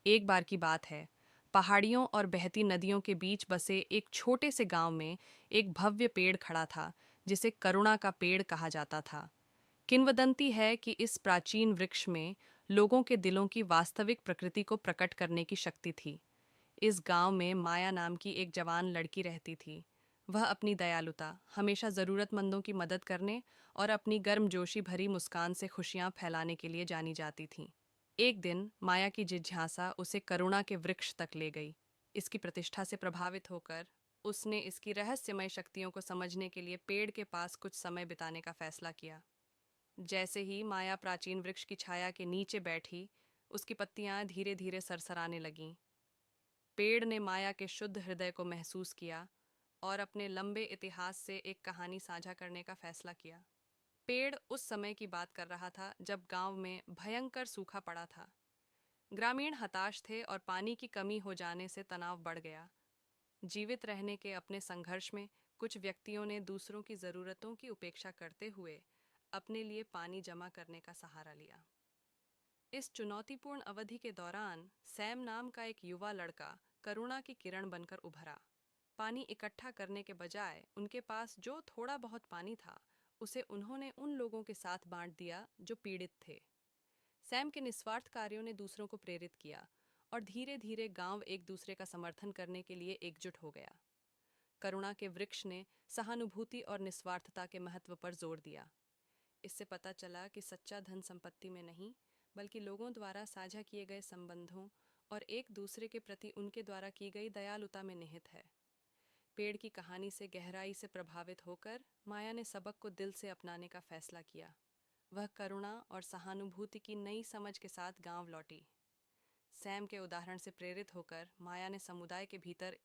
एक बार की बात है। पहाड़ियों और बहती नदियों के बीच बसे एक छोटे से गांव में एक भव्य पेड़ खड़ा था, जिसे करुणा का पेड़ कहा जाता था। किंवदंती है कि इस प्राचीन वृक्ष में लोगों के दिलों की वास्तविक प्रकृति को प्रकट करने की शक्ति थी। इस गांव में माया नाम की एक जवान लड़की रहती थी। वह अपनी दयालुता, हमेशा जरूरतमंदों की मदद करने और अपनी गर्मजोशी भरी मुस्कान से खुशियां फैलाने के लिए जानी जाती थी। एक दिन माया की जिज्ञासा उसे करुणा के वृक्ष तक ले गई। इसकी प्रतिष्ठा से प्रभावित होकर उसने इसकी रहस्यमय शक्तियों को समझने के लिए पेड़ के पास कुछ समय बिताने का फैसला किया। जैसे ही माया प्राचीन वृक्ष की छाया के नीचे बैठी, उसकी पत्तियां धीरे धीरे सरसराने लगीं। पेड़ ने माया के शुद्ध हृदय को महसूस किया और अपने लंबे इतिहास से एक कहानी साझा करने का फैसला किया। पेड़ उस समय की बात कर रहा था जब गांव में भयंकर सूखा पड़ा था। ग्रामीण हताश थे और पानी की कमी हो जाने से तनाव बढ़ गया। जीवित रहने के अपने संघर्ष में कुछ व्यक्तियों ने दूसरों की जरूरतों की उपेक्षा करते हुए अपने लिए पानी जमा करने का सहारा लिया। इस चुनौतीपूर्ण अवधि के दौरान सैम नाम का एक युवा लड़का करुणा की किरण बनकर उभरा। पानी इकट्ठा करने के बजाय उनके पास जो थोड़ा बहुत पानी था, उसे उन्होंने उन लोगों के साथ बांट दिया जो पीड़ित थे। सैम के निस्वार्थ कार्यों ने दूसरों को प्रेरित किया और धीरे धीरे गांव एक दूसरे का समर्थन करने के लिए एकजुट हो गया। करुणा के वृक्ष ने सहानुभूति और निस्वार्थता के महत्व पर जोर दिया। इससे पता चला कि सच्चा धन संपत्ति में नहीं, बल्कि लोगों द्वारा साझा किए गए संबंधों और एक दूसरे के प्रति उनके द्वारा की गई दयालुता में निहित है। पेड़ की कहानी से गहराई से प्रभावित होकर माया ने सबक को दिल से अपनाने का फैसला किया। वह करुणा और सहानुभूति की नई समझ के साथ गांव लौटी। सैम के उदाहरण से प्रेरित होकर माया ने समुदाय के भीतर